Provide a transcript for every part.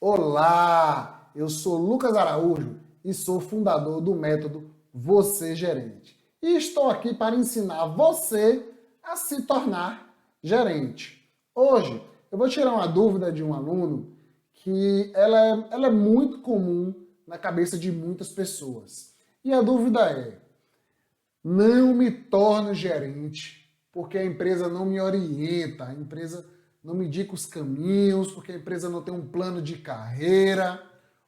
Olá, eu sou Lucas Araújo e sou fundador do método Você Gerente. E estou aqui para ensinar você a se tornar gerente. Hoje eu vou tirar uma dúvida de um aluno que ela é muito comum na cabeça de muitas pessoas. E a dúvida é: não me torno gerente porque a empresa não me orienta, a empresa não me indica os caminhos, porque a empresa não tem um plano de carreira.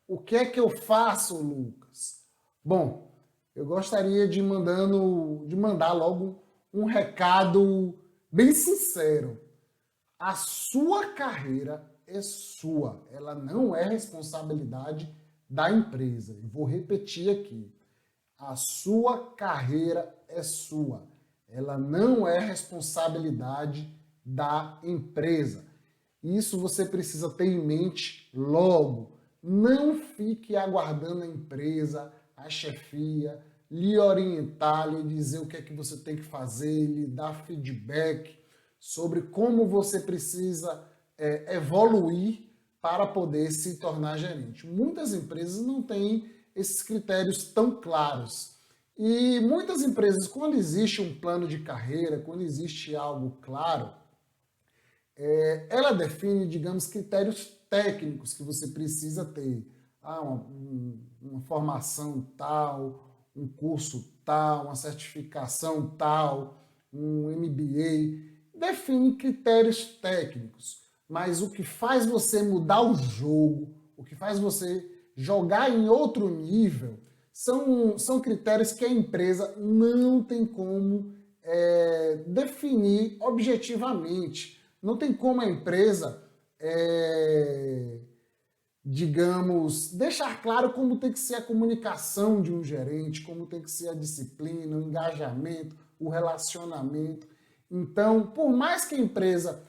O que é que eu faço, Lucas? Bom, eu gostaria de mandar logo um recado bem sincero. A sua carreira é sua, ela não é responsabilidade da empresa. E vou repetir aqui. A sua carreira é sua. Ela não é responsabilidade da empresa. Isso você precisa ter em mente logo. Não fique aguardando a empresa, a chefia, lhe orientar, lhe dizer o que é que você tem que fazer, lhe dar feedback sobre como você precisa evoluir para poder se tornar gerente. Muitas empresas não têm esses critérios tão claros. E muitas empresas, quando existe um plano de carreira, quando existe algo claro, ela define, digamos, critérios técnicos que você precisa ter. Uma formação tal, um curso tal, uma certificação tal, um MBA. Define critérios técnicos. Mas o que faz você mudar o jogo, o que faz você jogar em outro nível, são critérios que a empresa não tem como definir objetivamente. Não tem como a empresa, digamos, deixar claro como tem que ser a comunicação de um gerente, como tem que ser a disciplina, o engajamento, o relacionamento. Então, por mais que a empresa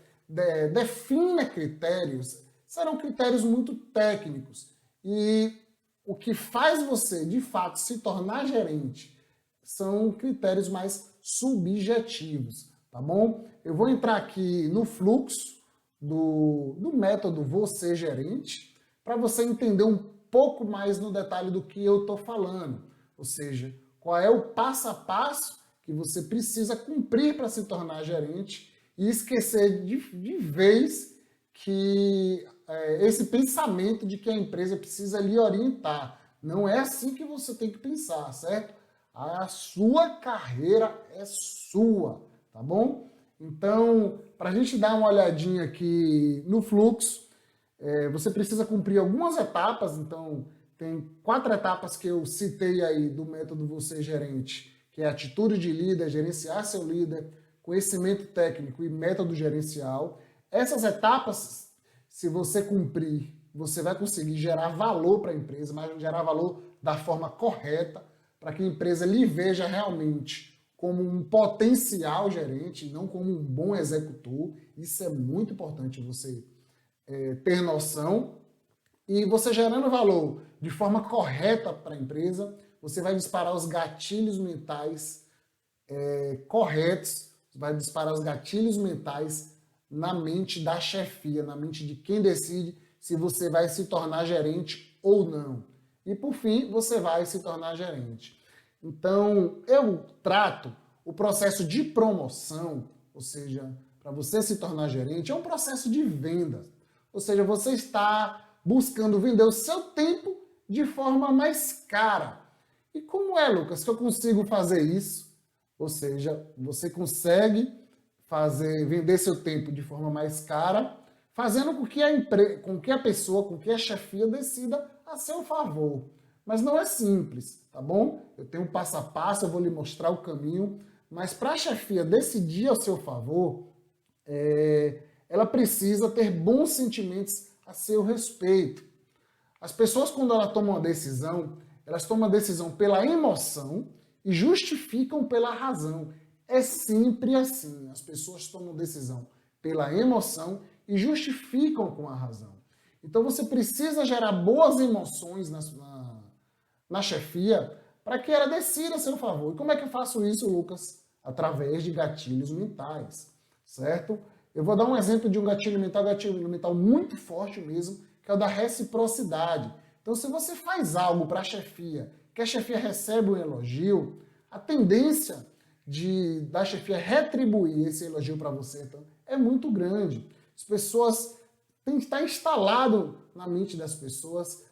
defina critérios, serão critérios muito técnicos. E o que faz você, de fato, se tornar gerente são critérios mais subjetivos, tá bom? Eu vou entrar aqui no fluxo do método Você Gerente para você entender um pouco mais no detalhe do que eu estou falando. Ou seja, qual é o passo a passo que você precisa cumprir para se tornar gerente e esquecer de vez que esse pensamento de que a empresa precisa lhe orientar. Não é assim que você tem que pensar, certo? A sua carreira é sua, tá bom? Então, para a gente dar uma olhadinha aqui no fluxo, você precisa cumprir algumas etapas. Então, tem 4 etapas que eu citei aí do método Você Gerente, que é atitude de líder, gerenciar seu líder, conhecimento técnico e método gerencial. Essas etapas, se você cumprir, você vai conseguir gerar valor para a empresa, mas gerar valor da forma correta, para que a empresa lhe veja realmente como um potencial gerente, não como um bom executor. Isso é muito importante você ter noção. E você gerando valor de forma correta para a empresa, você vai disparar os gatilhos mentais corretos, vai disparar os gatilhos mentais na mente da chefia, na mente de quem decide se você vai se tornar gerente ou não. E por fim, você vai se tornar gerente. Então, eu trato o processo de promoção, ou seja, para você se tornar gerente, é um processo de vendas. Ou seja, você está buscando vender o seu tempo de forma mais cara. E como é, Lucas, que eu consigo fazer isso? Ou seja, você consegue vender seu tempo de forma mais cara, fazendo com que a pessoa, com que a chefia decida a seu favor. Mas não é simples, tá bom? Eu tenho um passo a passo, eu vou lhe mostrar o caminho, mas para a chefia decidir a seu favor, ela precisa ter bons sentimentos a seu respeito. As pessoas, quando elas tomam uma decisão, elas tomam a decisão pela emoção e justificam pela razão. É sempre assim. As pessoas tomam decisão pela emoção e justificam com a razão. Então você precisa gerar boas emoções na chefia para que ela decida a seu favor. E como é que eu faço isso, Lucas? Através de gatilhos mentais, certo? Eu vou dar um exemplo de um gatilho mental muito forte mesmo, que é o da reciprocidade. Então, se você faz algo para a chefia, que a chefia recebe um elogio, a tendência da chefia retribuir esse elogio para você então, é muito grande. As pessoas tem que estar instalado na mente das pessoas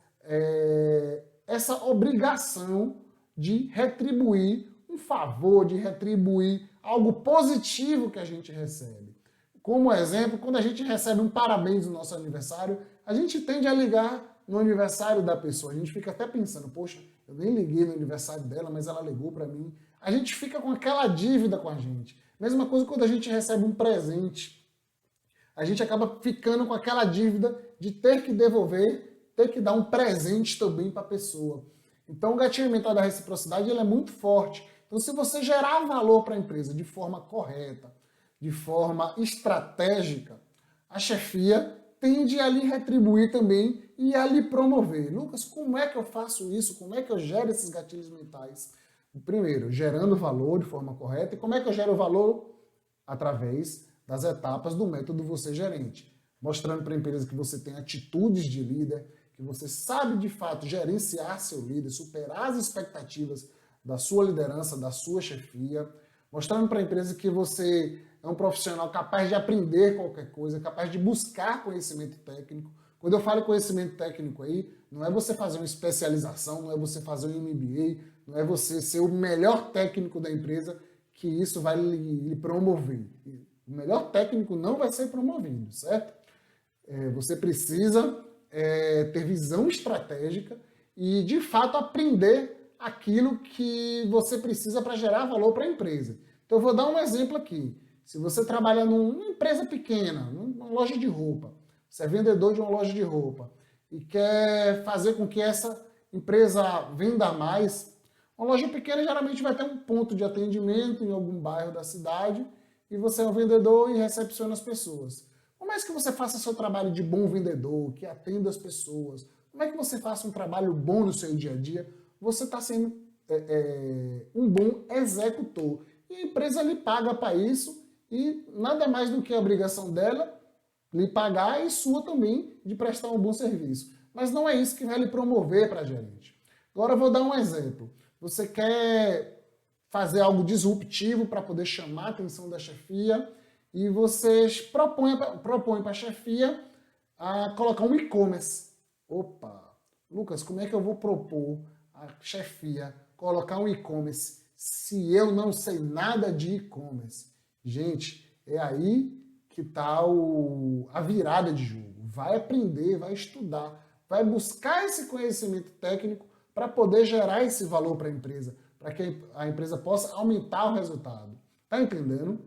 essa obrigação de retribuir um favor, de retribuir algo positivo que a gente recebe. Como exemplo, quando a gente recebe um parabéns no nosso aniversário, a gente tende a ligar no aniversário da pessoa. A gente fica até pensando, poxa, eu nem liguei no aniversário dela, mas ela ligou para mim. A gente fica com aquela dívida com a gente. Mesma coisa quando a gente recebe um presente. A gente acaba ficando com aquela dívida de ter que devolver, ter que dar um presente também para a pessoa. Então, o gatilho mental da reciprocidade ele é muito forte. Então, se você gerar valor para a empresa de forma correta, de forma estratégica, a chefia tende a lhe retribuir também e a lhe promover. Lucas, como é que eu faço isso? Como é que eu gero esses gatilhos mentais? Primeiro, gerando valor de forma correta. E como é que eu gero valor? Através das etapas do método Você Gerente. Mostrando para a empresa que você tem atitudes de líder, que você sabe de fato gerenciar seu líder, superar as expectativas da sua liderança, da sua chefia. Mostrando para a empresa que você é um profissional capaz de aprender qualquer coisa, capaz de buscar conhecimento técnico. Quando eu falo conhecimento técnico aí, não é você fazer uma especialização, não é você fazer um MBA, não é você ser o melhor técnico da empresa que isso vai lhe promover. O melhor técnico não vai ser promovido, certo? Você precisa ter visão estratégica e, de fato, aprender aquilo que você precisa para gerar valor para a empresa. Então, eu vou dar um exemplo aqui. Se você trabalha numa empresa pequena, numa loja de roupa, você é vendedor de uma loja de roupa e quer fazer com que essa empresa venda mais, uma loja pequena geralmente vai ter um ponto de atendimento em algum bairro da cidade e você é um vendedor e recepciona as pessoas. Como é que você faça seu trabalho de bom vendedor, que atenda as pessoas? Como é que você faça um trabalho bom no seu dia a dia? Você está sendo um bom executor. E a empresa lhe paga para isso e nada mais do que a obrigação dela lhe pagar e sua também de prestar um bom serviço. Mas não é isso que vai lhe promover para gerente. Agora eu vou dar um exemplo. Você quer fazer algo disruptivo para poder chamar a atenção da chefia e você propõe para a chefia a colocar um e-commerce. Opa, Lucas, como é que eu vou propor a chefia colocar um e-commerce se eu não sei nada de e-commerce? Gente, é aí que está a virada de jogo. Vai aprender, vai estudar, vai buscar esse conhecimento técnico para poder gerar esse valor para a empresa, para que a empresa possa aumentar o resultado. Tá entendendo?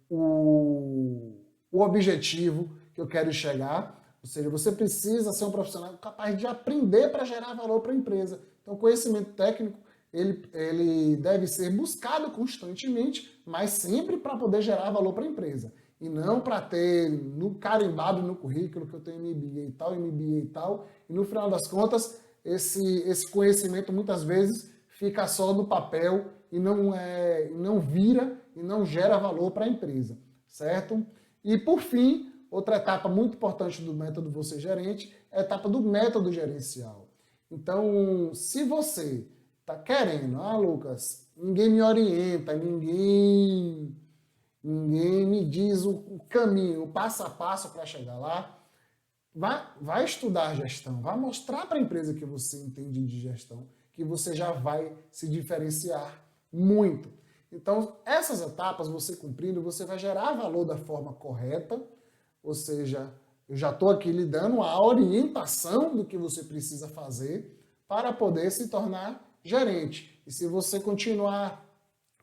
O objetivo que eu quero chegar, ou seja, você precisa ser um profissional capaz de aprender para gerar valor para a empresa. Então, o conhecimento técnico ele deve ser buscado constantemente, mas sempre para poder gerar valor para a empresa. E não para ter carimbado no currículo que eu tenho MBA e tal, e no final das contas, esse conhecimento muitas vezes fica só no papel e não vira e não gera valor para a empresa, certo? E por fim, outra etapa muito importante do método Você Gerente é a etapa do método gerencial. Então, se você está querendo, Lucas, ninguém me orienta, ninguém me diz o caminho, o passo a passo para chegar lá, vai estudar gestão, vai mostrar para a empresa que você entende de gestão, que você já vai se diferenciar muito. Então, essas etapas, você cumprindo, você vai gerar valor da forma correta, ou seja, eu já estou aqui lhe dando a orientação do que você precisa fazer para poder se tornar gerente. E se você continuar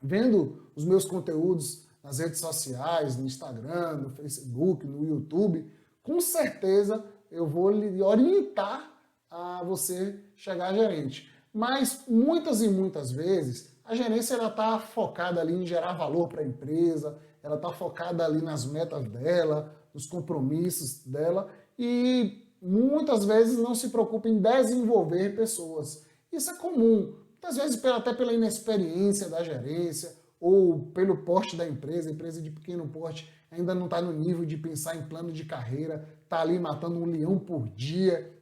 vendo os meus conteúdos nas redes sociais, no Instagram, no Facebook, no YouTube, com certeza eu vou lhe orientar a você chegar a gerente. Mas muitas e muitas vezes a gerência está focada ali em gerar valor para a empresa, ela está focada ali nas metas dela, nos compromissos dela e muitas vezes não se preocupa em desenvolver pessoas. Isso é comum, muitas vezes até pela inexperiência da gerência ou pelo porte da empresa, empresa de pequeno porte ainda não está no nível de pensar em plano de carreira, tá ali matando um leão por dia.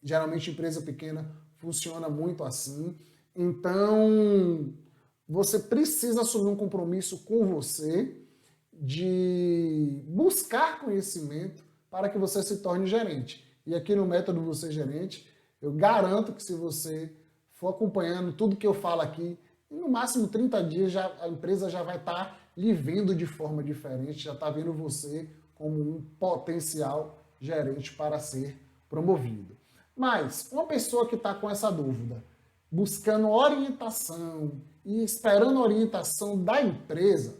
Geralmente empresa pequena funciona muito assim. Então, você precisa assumir um compromisso com você de buscar conhecimento para que você se torne gerente. E aqui no Método Você Gerente, eu garanto que se você for acompanhando tudo que eu falo aqui, em no máximo 30 dias a empresa já vai estar lhe vendo de forma diferente, já está vendo você como um potencial gerente para ser promovido. Mas uma pessoa que está com essa dúvida, buscando orientação e esperando a orientação da empresa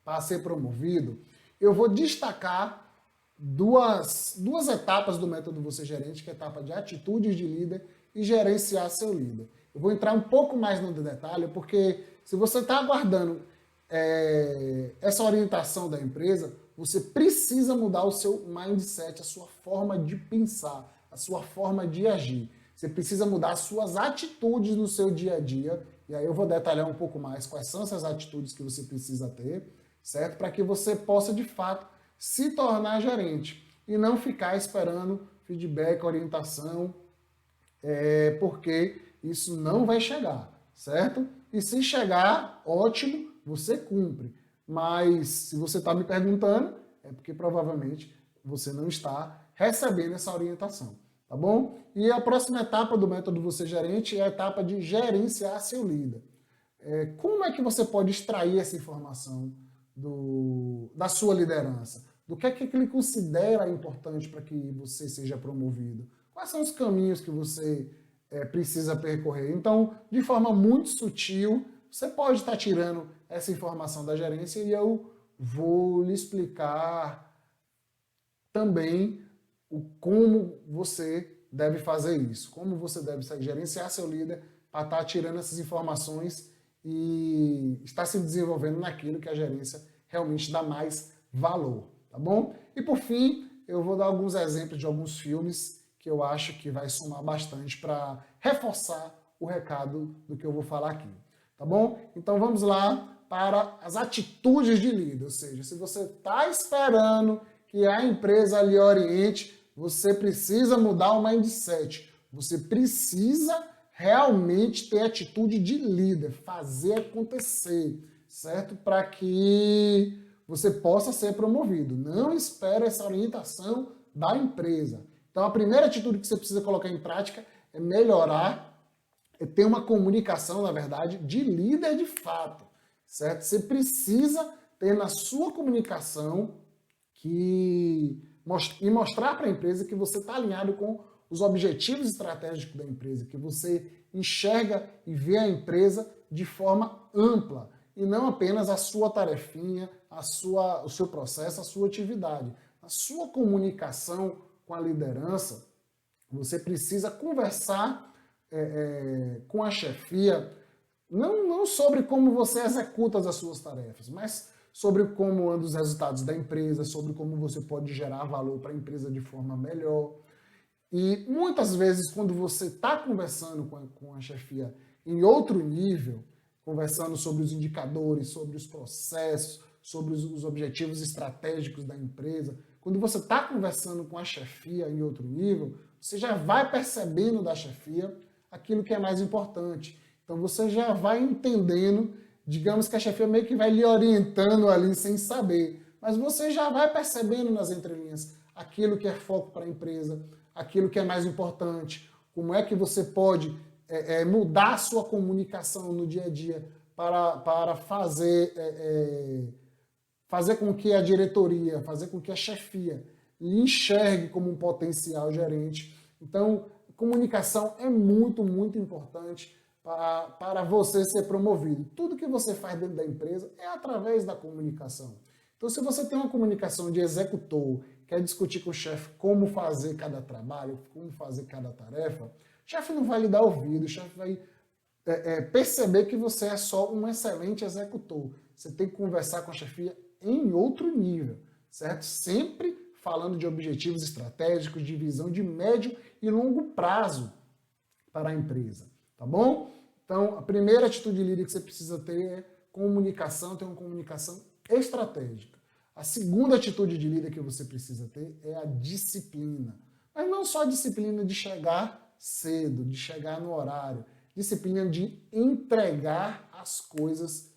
para ser promovido, eu vou destacar duas etapas do Método Você Gerente, que é a etapa de atitudes de líder e gerenciar seu líder. Eu vou entrar um pouco mais no detalhe, porque se você está aguardando essa orientação da empresa, você precisa mudar o seu mindset, a sua forma de pensar, a sua forma de agir. Você precisa mudar as suas atitudes no seu dia a dia, e aí eu vou detalhar um pouco mais quais são essas atitudes que você precisa ter, certo? Para que você possa, de fato, se tornar gerente e não ficar esperando feedback, orientação, porque isso não vai chegar, certo? E se chegar, ótimo, você cumpre. Mas se você está me perguntando, é porque provavelmente você não está recebendo essa orientação, tá bom? E a próxima etapa do Método Você Gerente é a etapa de gerenciar seu líder. Como é que você pode extrair essa informação da sua liderança? Do que é que ele considera importante para que você seja promovido? Quais são os caminhos que você precisa percorrer? Então, de forma muito sutil, você pode estar tirando essa informação da gerência e eu vou lhe explicar também como você deve fazer isso, como você deve gerenciar seu líder para estar tirando essas informações e estar se desenvolvendo naquilo que a gerência realmente dá mais valor, tá bom? E por fim, eu vou dar alguns exemplos de alguns filmes que eu acho que vai somar bastante para reforçar o recado do que eu vou falar aqui, tá bom? Então vamos lá para as atitudes de líder, ou seja, se você está esperando que a empresa lhe oriente, você precisa mudar o mindset, você precisa realmente ter atitude de líder, fazer acontecer, certo? Para que você possa ser promovido. Não espere essa orientação da empresa. Então, a primeira atitude que você precisa colocar em prática é melhorar, é ter uma comunicação, na verdade, de líder de fato, certo? Você precisa ter na sua comunicação e mostrar para a empresa que você está alinhado com os objetivos estratégicos da empresa, que você enxerga e vê a empresa de forma ampla e não apenas a sua tarefinha, o seu processo, a sua atividade. A sua comunicação com a liderança, você precisa conversar com a chefia, não sobre como você executa as suas tarefas, mas sobre como andam os resultados da empresa, sobre como você pode gerar valor para a empresa de forma melhor. E muitas vezes, quando você está conversando com a chefia em outro nível, conversando sobre os indicadores, sobre os processos, sobre os objetivos estratégicos da empresa, quando você está conversando com a chefia em outro nível, você já vai percebendo da chefia aquilo que é mais importante. Então você já vai entendendo, digamos que a chefia meio que vai lhe orientando ali sem saber, mas você já vai percebendo nas entrelinhas aquilo que é foco para a empresa, aquilo que é mais importante, como é que você pode mudar a sua comunicação no dia a dia para fazer com que a diretoria, fazer com que a chefia lhe enxergue como um potencial gerente. Então, comunicação é muito, muito importante para você ser promovido. Tudo que você faz dentro da empresa é através da comunicação. Então, se você tem uma comunicação de executor, quer discutir com o chefe como fazer cada trabalho, como fazer cada tarefa, o chefe não vai lhe dar ouvido, o chefe vai perceber que você é só um excelente executor. Você tem que conversar com a chefia em outro nível, certo? Sempre falando de objetivos estratégicos, de visão de médio e longo prazo para a empresa, tá bom? Então, a primeira atitude líder que você precisa ter é comunicação, ter uma comunicação estratégica. A segunda atitude de líder que você precisa ter é a disciplina. Mas não só a disciplina de chegar cedo, de chegar no horário, disciplina de entregar as coisas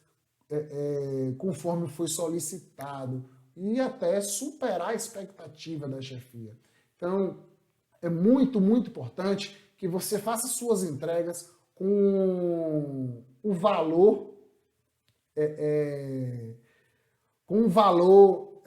conforme foi solicitado e até superar a expectativa da chefia. Então, é muito, muito importante que você faça suas entregas com o valor, com um valor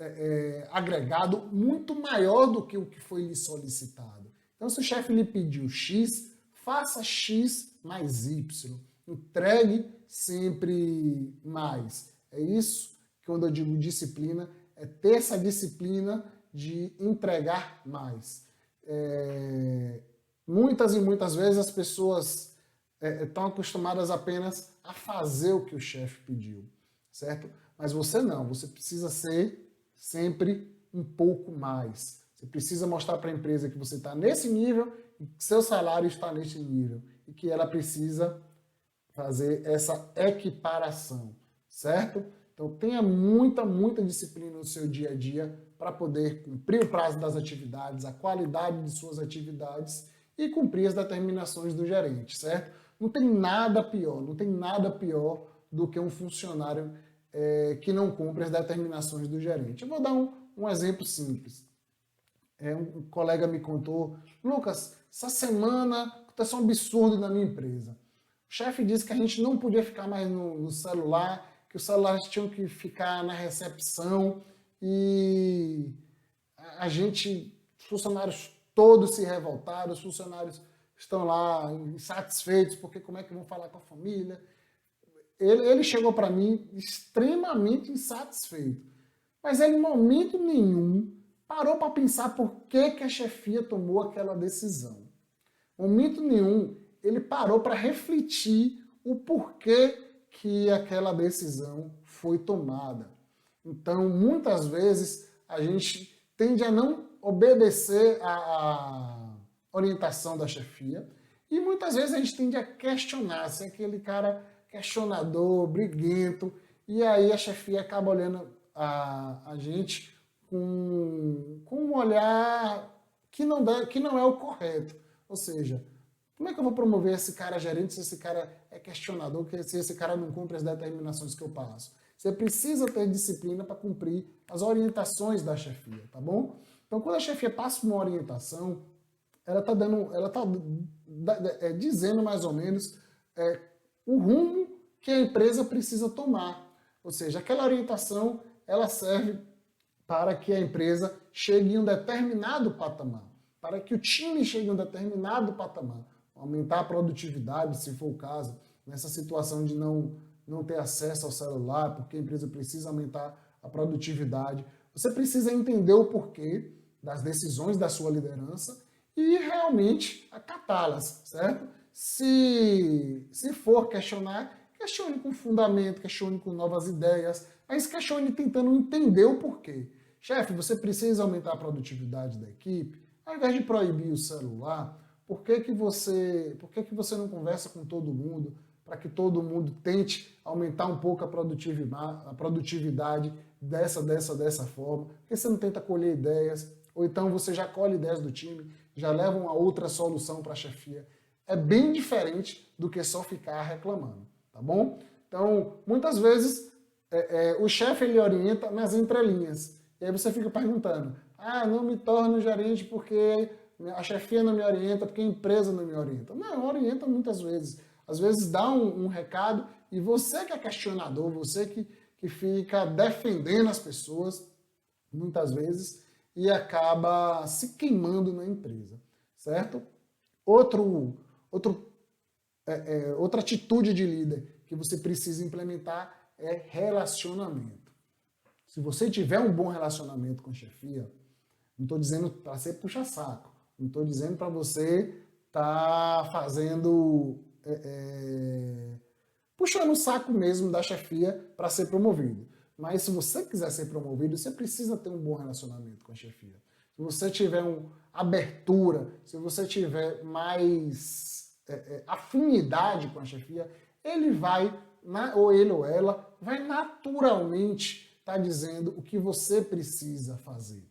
agregado muito maior do que o que foi lhe solicitado. Então, se o chefe lhe pediu X, faça X mais Y. Entregue sempre mais. É isso que quando eu digo disciplina, é ter essa disciplina de entregar mais. Muitas e muitas vezes as pessoas estão acostumadas apenas a fazer o que o chefe pediu, certo? Mas você não, você precisa ser sempre um pouco mais. Você precisa mostrar para a empresa que você está nesse nível e que seu salário está nesse nível e que ela precisa fazer essa equiparação, certo? Então tenha muita, muita disciplina no seu dia a dia para poder cumprir o prazo das atividades, a qualidade de suas atividades e cumprir as determinações do gerente, certo? Não tem nada pior, não tem nada pior do que um funcionário que não cumpre as determinações do gerente. Eu vou dar um exemplo simples. Um colega me contou, Lucas, essa semana aconteceu um absurdo na minha empresa. O chefe disse que a gente não podia ficar mais no celular, que os celulares tinham que ficar na recepção e a gente, os funcionários todos se revoltaram, os funcionários estão lá insatisfeitos porque como é que vão falar com a família. Ele chegou para mim extremamente insatisfeito, mas ele em momento nenhum parou para pensar por que a chefia tomou aquela decisão. Em momento nenhum ele parou para refletir o porquê que aquela decisão foi tomada. Então, muitas vezes, a gente tende a não obedecer a orientação da chefia e muitas vezes a gente tende a questionar, se é aquele cara questionador, briguento, e aí a chefia acaba olhando a gente com um olhar que não é o correto. Ou seja, como é que eu vou promover esse cara gerente se esse cara é questionador, se esse cara não cumpre as determinações que eu passo? Você precisa ter disciplina para cumprir as orientações da chefia, tá bom? Então, quando a chefia passa uma orientação, ela está dizendo mais ou menos o rumo que a empresa precisa tomar. Ou seja, aquela orientação ela serve para que a empresa chegue em um determinado patamar, para que o time chegue em um determinado patamar, aumentar a produtividade, se for o caso, nessa situação de não ter acesso ao celular, porque a empresa precisa aumentar a produtividade. Você precisa entender o porquê das decisões da sua liderança e realmente acatá-las, certo? Se for questionar, questione com fundamento, questione com novas ideias, mas questione tentando entender o porquê. Chefe, você precisa aumentar a produtividade da equipe? Ao invés de proibir o celular, por que você não conversa com todo mundo para que todo mundo tente aumentar um pouco a produtividade dessa forma? Por que você não tenta colher ideias? Ou então você já colhe ideias do time, já leva uma outra solução para a chefia. É bem diferente do que só ficar reclamando, tá bom? Então, muitas vezes, o chefe ele orienta nas entrelinhas. E aí você fica perguntando, não me torno gerente porque a chefia não me orienta, porque a empresa não me orienta. Não, orienta muitas vezes. Às vezes dá um recado e você que é questionador, você que fica defendendo as pessoas, muitas vezes, e acaba se queimando na empresa, certo? Outra atitude de líder que você precisa implementar é relacionamento. Se você tiver um bom relacionamento com a chefia, não estou dizendo para ser puxa-saco, não estou dizendo para você estar fazendo, puxando o saco mesmo da chefia para ser promovido. Mas se você quiser ser promovido, você precisa ter um bom relacionamento com a chefia. Se você tiver abertura, se você tiver mais afinidade com a chefia, ele ou ela vai naturalmente está dizendo o que você precisa fazer.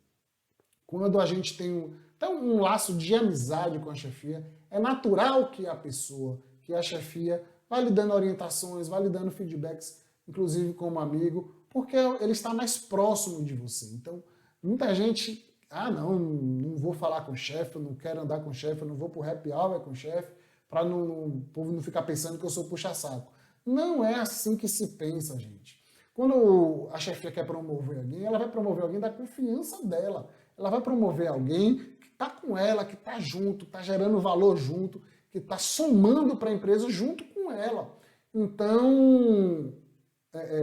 Quando a gente tem um laço de amizade com a chefia, é natural que a pessoa, que a chefia, vá lhe dando orientações, vá lhe dando feedbacks, inclusive como amigo, porque ele está mais próximo de você. Então, muita gente, não vou falar com o chefe, eu não quero andar com o chefe, eu não vou pro happy hour com o chefe, para o povo não ficar pensando que eu sou puxa-saco. Não é assim que se pensa, gente. Quando a chefia quer promover alguém, ela vai promover alguém da confiança dela. Ela vai promover alguém que está com ela, que está junto, está gerando valor junto, que está somando para a empresa junto com ela. Então,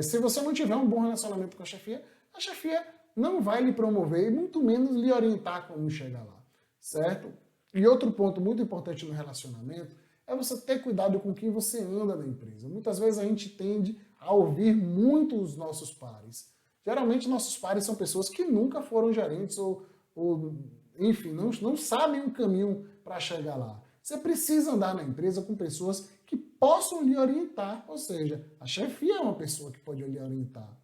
se você não tiver um bom relacionamento com a chefia não vai lhe promover e muito menos lhe orientar como chegar lá, certo? E outro ponto muito importante no relacionamento é você ter cuidado com quem você anda na empresa. Muitas vezes a gente tende a ouvir muito os nossos pares. Geralmente nossos pares são pessoas que nunca foram gerentes ou enfim, não sabem o caminho para chegar lá. Você precisa andar na empresa com pessoas que possam lhe orientar, ou seja, a chefia é uma pessoa que pode lhe orientar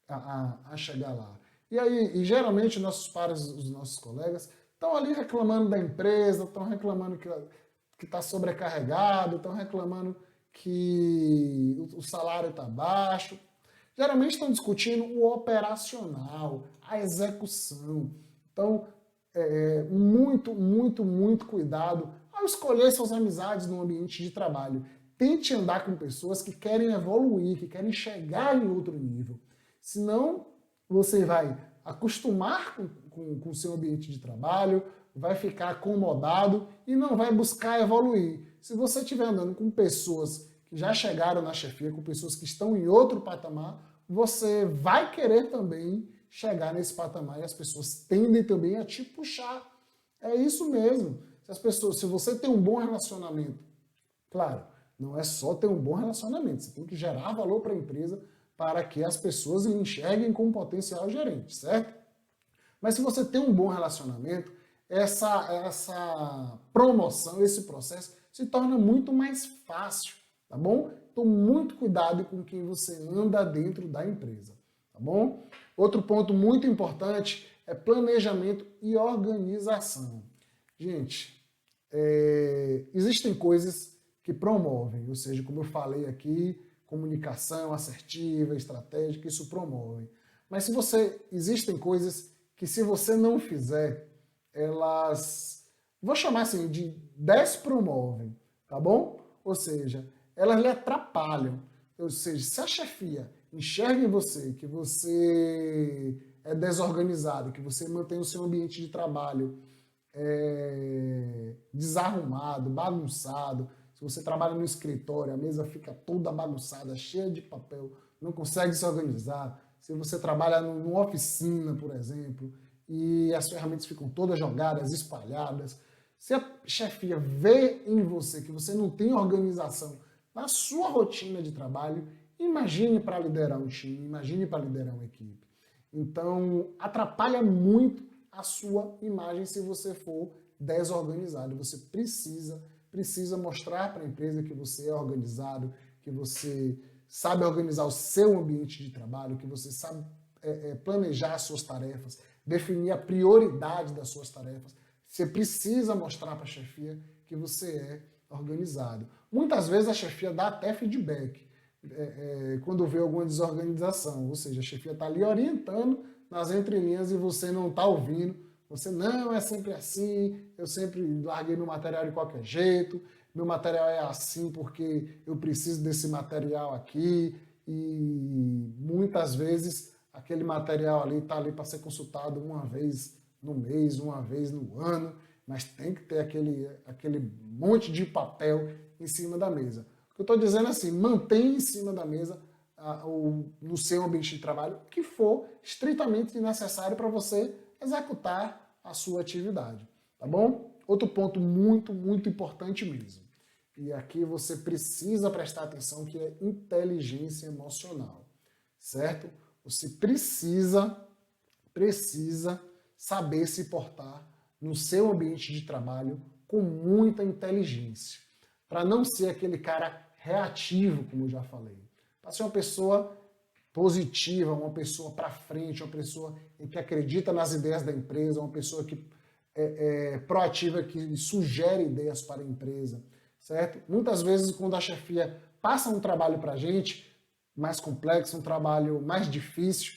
a chegar lá. E geralmente nossos pares, os nossos colegas, estão ali reclamando da empresa, estão reclamando que está sobrecarregado, estão reclamando que o salário está baixo. Geralmente estão discutindo o operacional, a execução. Então, muito cuidado ao escolher suas amizades no ambiente de trabalho. Tente andar com pessoas que querem evoluir, que querem chegar em outro nível. Senão, você vai acostumar com o seu ambiente de trabalho, vai ficar acomodado e não vai buscar evoluir. Se você estiver andando com pessoas que já chegaram na chefia, com pessoas que estão em outro patamar, você vai querer também chegar nesse patamar e as pessoas tendem também a te puxar. É isso mesmo. Se você tem um bom relacionamento, claro, não é só ter um bom relacionamento, você tem que gerar valor para a empresa para que as pessoas lhe enxerguem como potencial gerente, certo? Mas se você tem um bom relacionamento, essa promoção, esse processo se torna muito mais fácil, tá bom? Então, muito cuidado com quem você anda dentro da empresa, tá bom? Outro ponto muito importante é planejamento e organização. Gente, existem coisas que promovem, ou seja, como eu falei aqui, comunicação assertiva, estratégica, isso promove. Mas existem coisas que se você não fizer, elas, vou chamar assim, de despromovem, tá bom? Ou seja, elas lhe atrapalham. Ou seja, se a chefia enxerga em você que você é desorganizado, que você mantém o seu ambiente de trabalho desarrumado, bagunçado, se você trabalha no escritório, a mesa fica toda bagunçada, cheia de papel, não consegue se organizar. Se você trabalha numa oficina, por exemplo, e as ferramentas ficam todas jogadas, espalhadas. Se a chefia vê em você que você não tem organização na sua rotina de trabalho, imagine para liderar um time, imagine para liderar uma equipe. Então, atrapalha muito a sua imagem se você for desorganizado. Você precisa mostrar para a empresa que você é organizado, que você sabe organizar o seu ambiente de trabalho, que você sabe planejar as suas tarefas, definir a prioridade das suas tarefas. Você precisa mostrar para a chefia que você é organizado. Muitas vezes a chefia dá até feedback quando vê alguma desorganização, ou seja, a chefia está ali orientando nas entrelinhas e você não está ouvindo. Você, não, é sempre assim, eu sempre larguei meu material de qualquer jeito, meu material é assim porque eu preciso desse material aqui, e muitas vezes aquele material ali está ali para ser consultado uma vez no mês, uma vez no ano, mas tem que ter aquele monte de papel em cima da mesa. O que eu estou dizendo é assim, mantém em cima da mesa no seu ambiente de trabalho o que for estritamente necessário para você executar a sua atividade, tá bom? Outro ponto muito importante mesmo, e aqui você precisa prestar atenção, que é inteligência emocional, certo? Você precisa saber se portar no seu ambiente de trabalho com muita inteligência, para não ser aquele cara reativo, como eu já falei, para ser uma pessoa positiva, uma pessoa para frente, uma pessoa que acredita nas ideias da empresa, uma pessoa que é proativa, que sugere ideias para a empresa, certo? Muitas vezes, quando a chefia passa um trabalho para a gente, mais complexo, um trabalho mais difícil,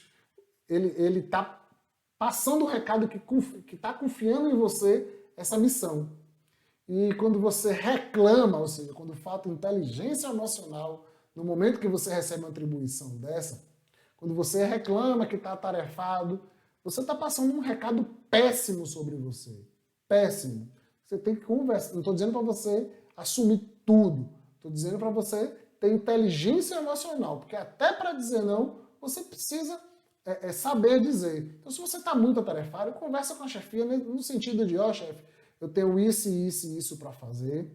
ele está passando o recado que está confiando em você essa missão. E quando você reclama, ou seja, quando falta inteligência emocional, no momento que você recebe uma atribuição dessa, quando você reclama que está atarefado, você está passando um recado péssimo sobre você. Péssimo. Você tem que conversar. Não estou dizendo para você assumir tudo. Estou dizendo para você ter inteligência emocional. Porque até para dizer não, você precisa saber dizer. Então, se você está muito atarefado, conversa com a chefia no sentido de, ó, chefe, eu tenho isso e isso e isso para fazer.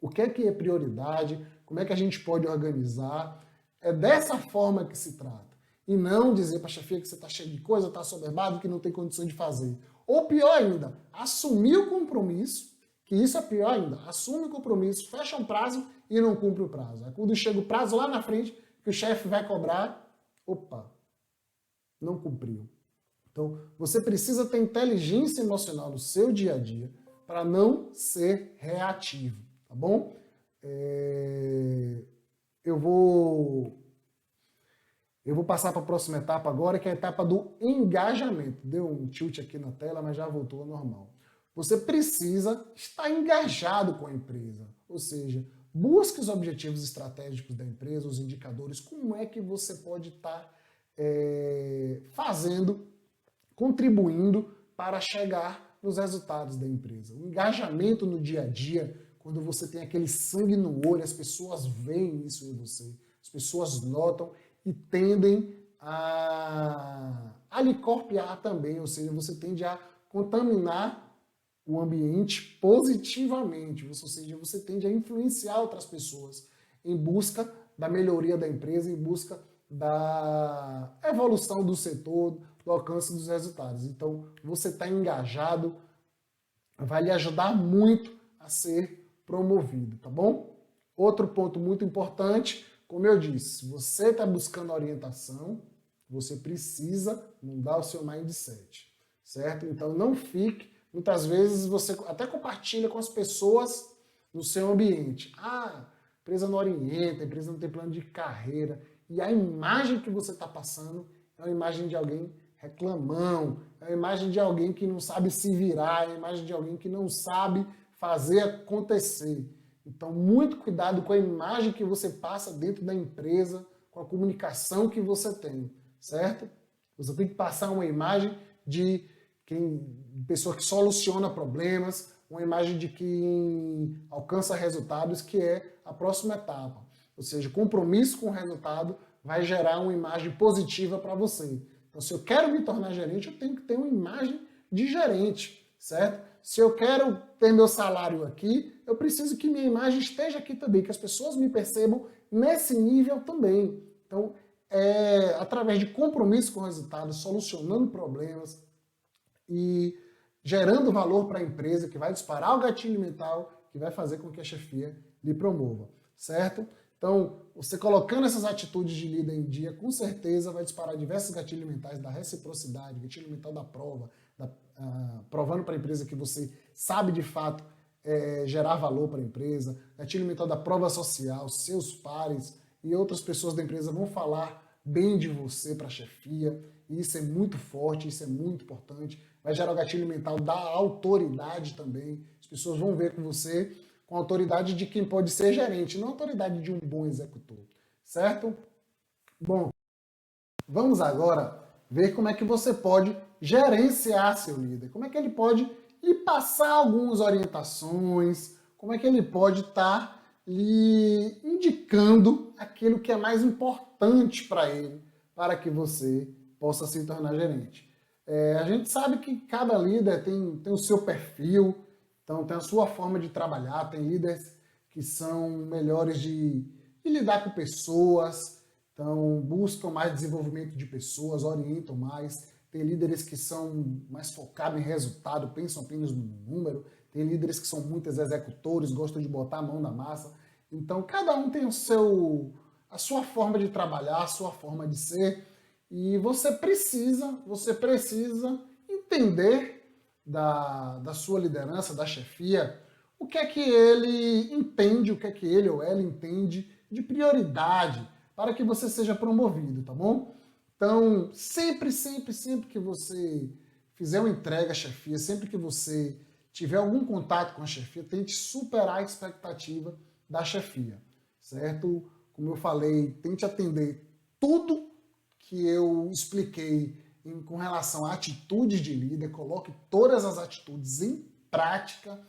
O que é prioridade? Como é que a gente pode organizar? É dessa forma que se trata. E não dizer para a chefia que você está cheio de coisa, está soberbado, que não tem condição de fazer. Ou pior ainda, assumir o compromisso, que isso é pior ainda, assume o compromisso, fecha um prazo e não cumpre o prazo. Aí quando chega o prazo lá na frente, que o chefe vai cobrar, opa, não cumpriu. Então, você precisa ter inteligência emocional no seu dia a dia para não ser reativo, tá bom? Eu vou passar para a próxima etapa agora, que é a etapa do engajamento. Deu um tilt aqui na tela, mas já voltou ao normal. Você precisa estar engajado com a empresa, ou seja, busque os objetivos estratégicos da empresa, os indicadores, como é que você pode estar fazendo, contribuindo para chegar nos resultados da empresa. O engajamento no dia a dia, quando você tem aquele sangue no olho, as pessoas veem isso em você, as pessoas notam e tendem a lhe copiar também, ou seja, você tende a contaminar o ambiente positivamente, ou seja, você tende a influenciar outras pessoas em busca da melhoria da empresa, em busca da evolução do setor, do alcance dos resultados. Então, você está engajado, vai lhe ajudar muito a ser promovido, tá bom? Outro ponto muito importante, como eu disse, se você está buscando orientação, você precisa mudar o seu mindset, certo? Então, não fique, muitas vezes você até compartilha com as pessoas no seu ambiente. Ah, a empresa não orienta, a empresa não tem plano de carreira. E a imagem que você está passando é uma imagem de alguém reclamão, é uma imagem de alguém que não sabe se virar, é uma imagem de alguém que não sabe fazer acontecer. Então, muito cuidado com a imagem que você passa dentro da empresa, com a comunicação que você tem, certo? Você tem que passar uma imagem de pessoa que soluciona problemas, uma imagem de quem alcança resultados, que é a próxima etapa. Ou seja, compromisso com o resultado vai gerar uma imagem positiva para você. Então, se eu quero me tornar gerente, eu tenho que ter uma imagem de gerente, certo? Se eu quero ter meu salário aqui, eu preciso que minha imagem esteja aqui também, que as pessoas me percebam nesse nível também. Então, através de compromisso com o resultado, solucionando problemas e gerando valor para a empresa, que vai disparar o gatilho mental, que vai fazer com que a chefia lhe promova, certo? Então, você colocando essas atitudes de líder em dia, com certeza vai disparar diversos gatilhos mentais da reciprocidade, gatilho mental da prova, provando para a empresa que você sabe de fato gerar valor para a empresa, gatilho mental da prova social, seus pares e outras pessoas da empresa vão falar bem de você para a chefia, e isso é muito forte, isso é muito importante, vai gerar o gatilho mental da autoridade também, as pessoas vão ver com você com a autoridade de quem pode ser gerente, não a autoridade de um bom executor, certo? Bom, vamos agora ver como é que você pode gerenciar seu líder, como é que ele pode lhe passar algumas orientações, como é que ele pode estar lhe indicando aquilo que é mais importante para ele, para que você possa se tornar gerente. A gente sabe que cada líder tem o seu perfil, então tem a sua forma de trabalhar, tem líderes que são melhores de lidar com pessoas, então buscam mais desenvolvimento de pessoas, orientam mais, tem líderes que são mais focados em resultado, pensam apenas no número, tem líderes que são muitos executores, gostam de botar a mão na massa, então cada um tem o seu a sua forma de trabalhar, a sua forma de ser, e você precisa entender da sua liderança, da chefia, o que é que ele entende, o que é que ele ou ela entende de prioridade para que você seja promovido, tá bom? Então, sempre que você fizer uma entrega à chefia, sempre que você tiver algum contato com a chefia, tente superar a expectativa da chefia, certo? Como eu falei, tente atender tudo que eu expliquei com relação a atitudes de líder, coloque todas as atitudes em prática,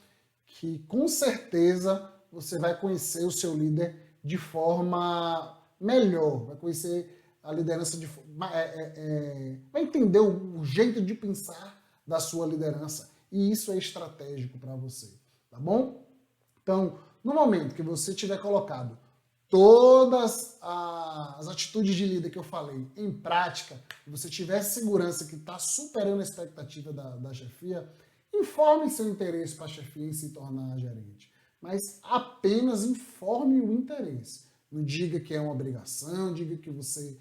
que com certeza você vai conhecer o seu líder de forma melhor, vai conhecer a liderança vai entender o jeito de pensar da sua liderança, e isso é estratégico para você, tá bom? Então, no momento que você tiver colocado todas as atitudes de líder que eu falei em prática, e você tiver segurança que está superando a expectativa da chefia, informe seu interesse para a chefia em se tornar gerente. Mas apenas informe o interesse. Não diga que é uma obrigação, diga que você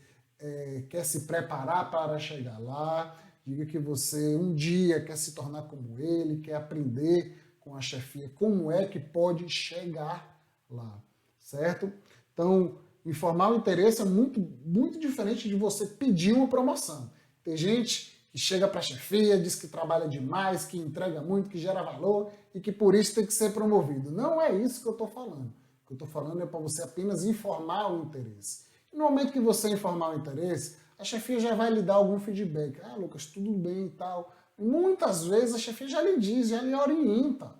quer se preparar para chegar lá, diga que você um dia quer se tornar como ele, quer aprender com a chefia como é que pode chegar lá, certo? Então, informar o interesse é muito diferente de você pedir uma promoção. Tem gente que chega para a chefia, diz que trabalha demais, que entrega muito, que gera valor e que por isso tem que ser promovido. Não é isso que eu estou falando. O que eu estou falando é para você apenas informar o interesse. E no momento que você informar o interesse, a chefia já vai lhe dar algum feedback. Ah, Lucas, tudo bem e tal. Muitas vezes a chefia já lhe diz, já lhe orienta.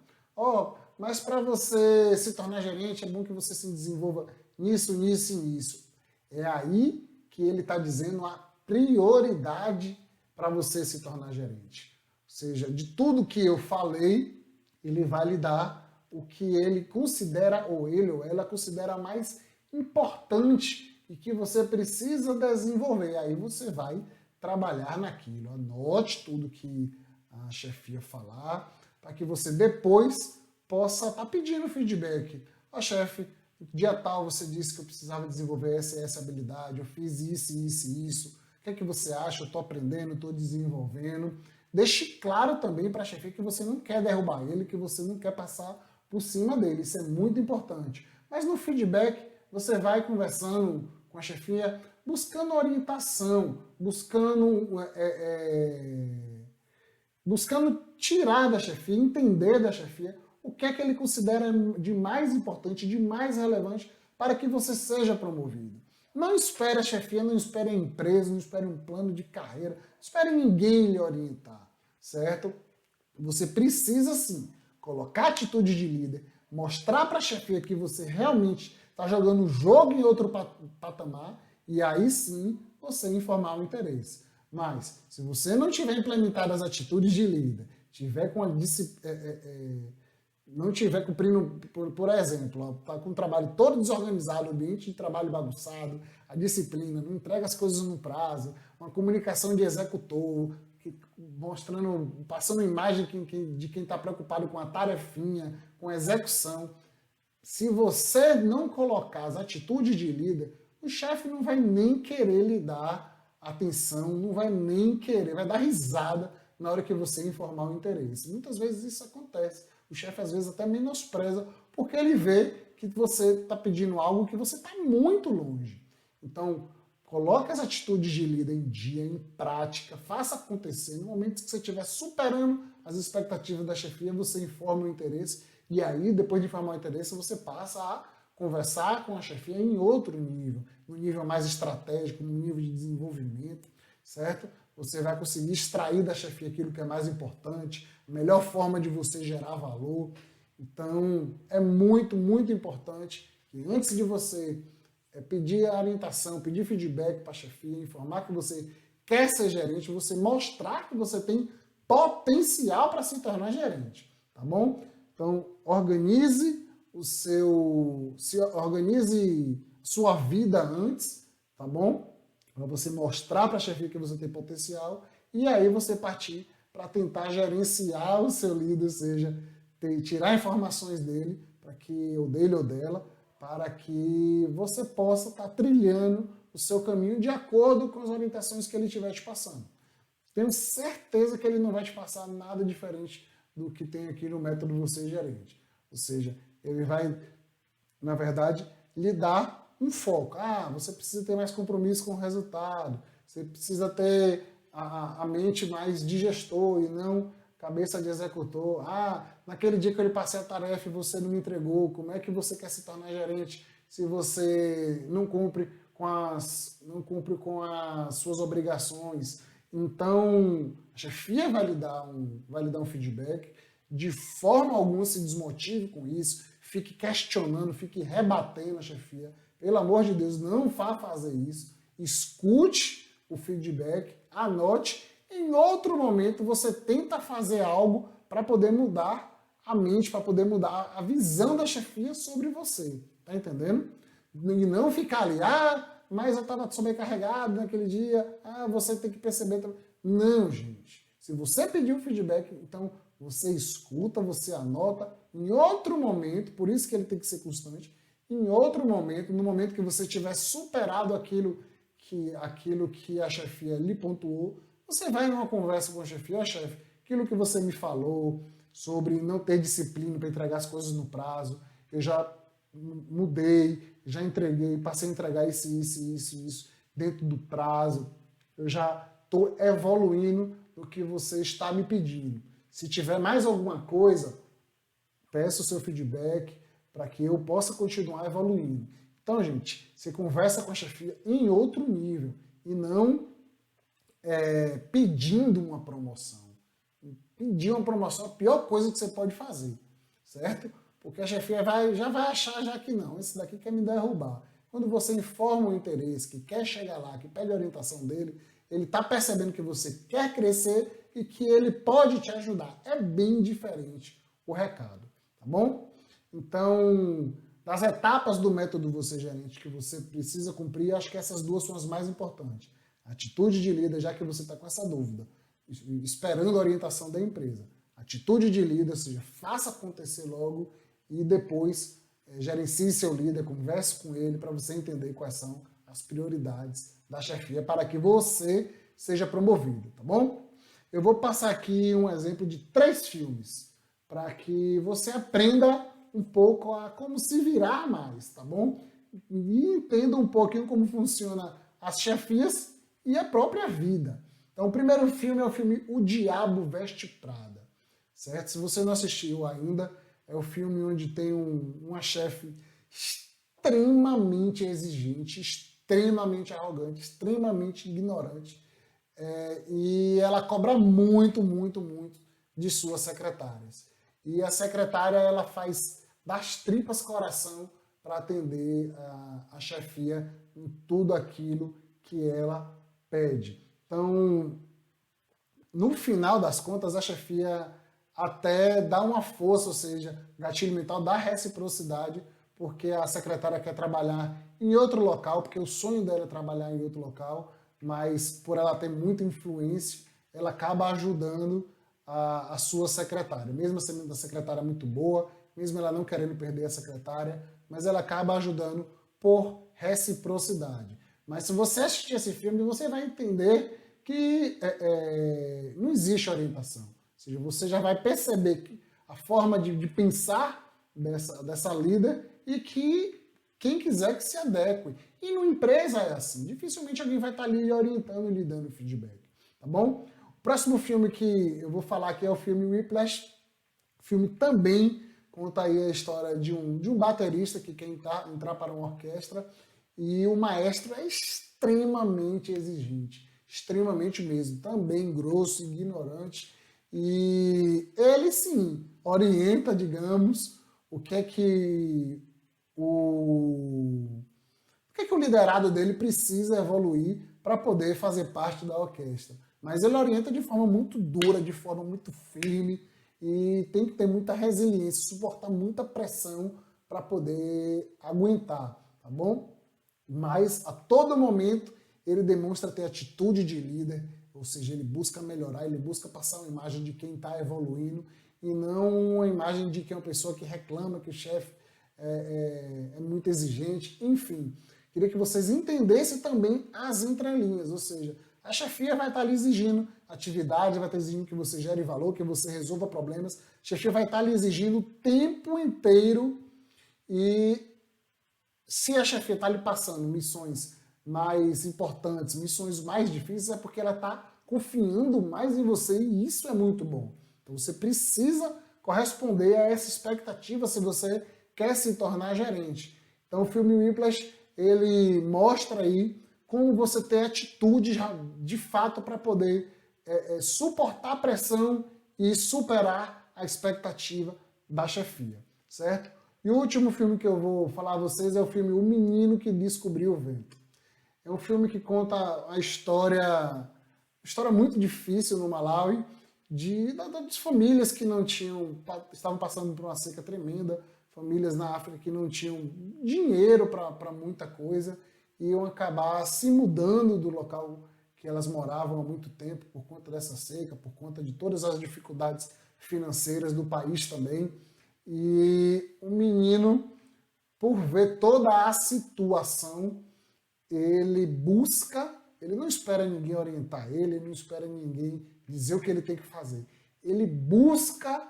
Mas para você se tornar gerente é bom que você se desenvolva nisso, nisso e nisso. É aí que ele está dizendo a prioridade para você se tornar gerente. Ou seja, de tudo que eu falei, ele vai lhe dar o que ele considera, ou ele ou ela considera mais importante e que você precisa desenvolver. Aí você vai trabalhar naquilo. Anote tudo que a chefia falar, para que você depois possa estar pedindo feedback. Chefe, dia tal você disse que eu precisava desenvolver essa e essa habilidade, eu fiz isso, isso e isso. O que é que você acha? Eu estou aprendendo, estou desenvolvendo. Deixe claro também para a chefia que você não quer derrubar ele, que você não quer passar por cima dele. Isso é muito importante. Mas no feedback, você vai conversando com a chefia, buscando orientação, buscando tirar da chefia, entender da chefia o que é que ele considera de mais importante, de mais relevante para que você seja promovido. Não espere a chefia, não espere a empresa, não espere um plano de carreira, não espere ninguém lhe orientar, certo? Você precisa sim colocar atitude de líder, mostrar para a chefia que você realmente está jogando o jogo em outro patamar e aí sim você informar o interesse. Mas se você não tiver implementado as atitudes de líder, tiver com não estiver cumprindo, por exemplo, está com o trabalho todo desorganizado, o ambiente de trabalho bagunçado, a disciplina, não entrega as coisas no prazo, uma comunicação de executor, passando imagem de quem está preocupado com a tarefinha, com a execução. Se você não colocar as atitudes de líder, o chefe não vai nem querer lhe dar atenção, não vai nem querer, vai dar risada na hora que você informar o interesse. Muitas vezes isso acontece. O chefe às vezes até menospreza, porque ele vê que você está pedindo algo que você está muito longe. Então, coloque as atitudes de líder em dia, em prática, faça acontecer. No momento que você estiver superando as expectativas da chefia, você informa o interesse e aí, depois de informar o interesse, você passa a conversar com a chefia em outro nível, no nível mais estratégico, no nível de desenvolvimento, certo? Você vai conseguir extrair da chefia aquilo que é mais importante, a melhor forma de você gerar valor. Então, é muito importante que antes de você pedir a orientação, pedir feedback para a chefia, informar que você quer ser gerente, você mostrar que você tem potencial para se tornar gerente, tá bom? Então, organize sua vida antes, tá bom? Para você mostrar para a chefia que você tem potencial e aí você partir para tentar gerenciar o seu líder, ou seja, tirar informações dele, ou dela, para que você possa estar trilhando o seu caminho de acordo com as orientações que ele estiver te passando. Tenho certeza que ele não vai te passar nada diferente do que tem aqui no método Você Gerente. Ou seja, ele vai, na verdade, lhe dar um foco. Você precisa ter mais compromisso com o resultado, você precisa ter a mente mais de gestor e não cabeça de executor. Naquele dia que eu lhe passei a tarefa e você não me entregou, como é que você quer se tornar gerente se você não cumpre com as suas obrigações? Então, a chefia vai lhe dar um feedback, de forma alguma se desmotive com isso, fique questionando, fique rebatendo a chefia. Pelo amor de Deus, não vá fazer isso. Escute o feedback, anote. Em outro momento, você tenta fazer algo para poder mudar a mente, para poder mudar a visão da chefia sobre você. Tá entendendo? E não ficar ali, mas eu estava sobrecarregado naquele dia, você tem que perceber também. Não, gente. Se você pediu feedback, então você escuta, você anota. Em outro momento, por isso que ele tem que ser constante, em outro momento, no momento que você tiver superado aquilo que a chefia lhe pontuou, você vai numa conversa com a chefia, chefe, aquilo que você me falou sobre não ter disciplina para entregar as coisas no prazo, eu já mudei, já entreguei, passei a entregar isso dentro do prazo, eu já estou evoluindo no que você está me pedindo. Se tiver mais alguma coisa, peça o seu feedback para que eu possa continuar evoluindo. Então, gente, você conversa com a chefia em outro nível e não pedindo uma promoção. Pedir uma promoção é a pior coisa que você pode fazer, certo? Porque a chefia já vai achar já que não, esse daqui quer me derrubar. Quando você informa o interesse, que quer chegar lá, que pede a orientação dele, ele está percebendo que você quer crescer e que ele pode te ajudar. É bem diferente o recado, tá bom? Então, das etapas do método Você Gerente que você precisa cumprir, acho que essas duas são as mais importantes. Atitude de líder, já que você está com essa dúvida, esperando a orientação da empresa. Atitude de líder, ou seja, faça acontecer logo e depois gerencie seu líder, converse com ele para você entender quais são as prioridades da chefia para que você seja promovido, tá bom? Eu vou passar aqui um exemplo de 3 filmes para que você aprenda um pouco a como se virar mais, tá bom? E entenda um pouquinho como funciona as chefias e a própria vida. Então, o primeiro filme é o filme O Diabo Veste Prada, certo? Se você não assistiu ainda, é o filme onde tem uma chefe extremamente exigente, extremamente arrogante, extremamente ignorante, e ela cobra muito, muito, muito de suas secretárias. E a secretária, ela faz das tripas coração para atender a chefia em tudo aquilo que ela pede. Então, no final das contas, a chefia até dá uma força, ou seja, gatilho mental, dá reciprocidade, porque a secretária quer trabalhar em outro local, porque o sonho dela é trabalhar em outro local, mas por ela ter muita influência, ela acaba ajudando a sua secretária. Mesmo sendo uma secretária muito boa, mesmo ela não querendo perder a secretária, mas ela acaba ajudando por reciprocidade. Mas se você assistir esse filme, você vai entender que não existe orientação. Ou seja, você já vai perceber que a forma de pensar dessa líder e que quem quiser que se adeque. E numa empresa é assim. Dificilmente alguém vai estar ali orientando e lhe dando feedback. Tá bom? O próximo filme que eu vou falar aqui é o filme Whiplash. O filme também conta aí a história de um baterista que quer entrar para uma orquestra e o maestro é extremamente exigente, extremamente mesmo, também grosso, ignorante, e ele sim orienta, digamos, o que é que o liderado dele precisa evoluir para poder fazer parte da orquestra. Mas ele orienta de forma muito dura, de forma muito firme, e tem que ter muita resiliência, suportar muita pressão para poder aguentar, tá bom? Mas a todo momento ele demonstra ter atitude de líder, ou seja, ele busca melhorar, ele busca passar uma imagem de quem está evoluindo e não uma imagem de que é uma pessoa que reclama que o chefe é muito exigente, enfim. Queria que vocês entendessem também as entrelinhas, ou seja, a chefia vai estar lhe exigindo atividade, vai estar exigindo que você gere valor, que você resolva problemas. A chefia vai estar lhe exigindo o tempo inteiro. E se a chefia está lhe passando missões mais importantes, missões mais difíceis, é porque ela está confiando mais em você e isso é muito bom. Então você precisa corresponder a essa expectativa se você quer se tornar gerente. Então o filme Whiplash, ele mostra aí como você ter atitude de fato para poder suportar a pressão e superar a expectativa da chefia, certo? E o último filme que eu vou falar a vocês é o filme O Menino que Descobriu o Vento. É um filme que conta a história muito difícil no Malawi, das famílias que não estavam passando por uma seca tremenda, famílias na África que não tinham dinheiro para muita coisa, e iam acabar se mudando do local que elas moravam há muito tempo por conta dessa seca, por conta de todas as dificuldades financeiras do país também. E o menino, por ver toda a situação, ele não espera ninguém orientar ele não espera ninguém dizer o que ele tem que fazer. Ele busca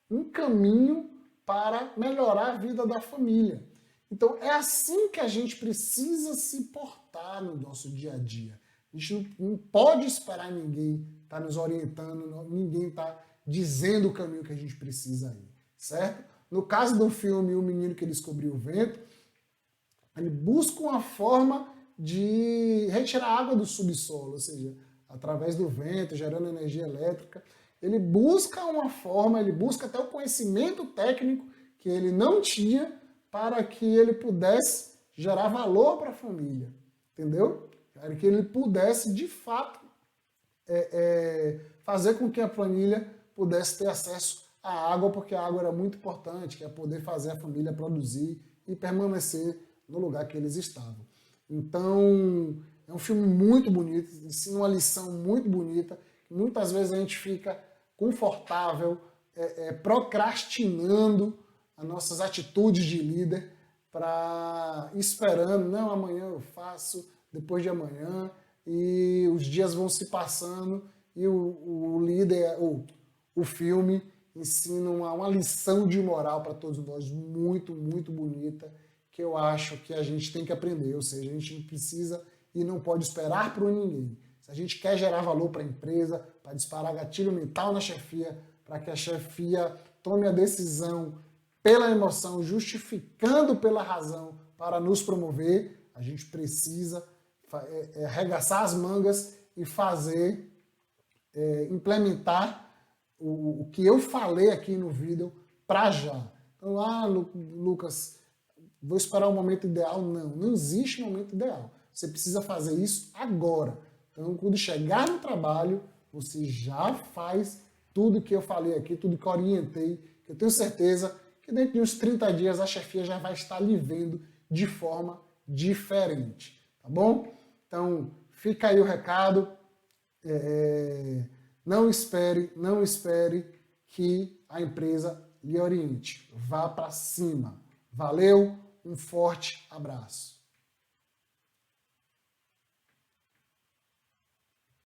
um caminho para melhorar a vida da família. Então é assim que a gente precisa se portar no nosso dia a dia. A gente não pode esperar ninguém estar nos orientando, ninguém estar dizendo o caminho que a gente precisa ir, certo? No caso do filme O Menino que Descobriu o Vento, ele busca uma forma de retirar água do subsolo, ou seja, através do vento, gerando energia elétrica. Ele busca uma forma, ele busca até o conhecimento técnico que ele não tinha para que ele pudesse gerar valor para a família, entendeu? Para que ele pudesse, de fato, fazer com que a família pudesse ter acesso à água, porque a água era muito importante, que é poder fazer a família produzir e permanecer no lugar que eles estavam. Então, é um filme muito bonito, ensina uma lição muito bonita. Muitas vezes a gente fica confortável, procrastinando as nossas atitudes de líder, esperando, não, amanhã eu faço, depois de amanhã, e os dias vão se passando e o líder, o filme, ensina uma lição de moral para todos nós muito, muito bonita, que eu acho que a gente tem que aprender, ou seja, a gente não precisa e não pode esperar por ninguém. Se a gente quer gerar valor para a empresa, para disparar gatilho mental na chefia, para que a chefia tome a decisão pela emoção, justificando pela razão para nos promover, a gente precisa arregaçar as mangas e fazer, implementar o que eu falei aqui no vídeo para já. Então, Lucas, vou esperar o momento ideal. Não existe momento ideal. Você precisa fazer isso agora. Então, quando chegar no trabalho, você já faz tudo que eu falei aqui, tudo que eu orientei, que eu tenho certeza que dentro de uns 30 dias a chefia já vai estar lhe vendo de forma diferente, tá bom? Então, fica aí o recado. Não espere que a empresa lhe oriente. Vá para cima. Valeu, um forte abraço.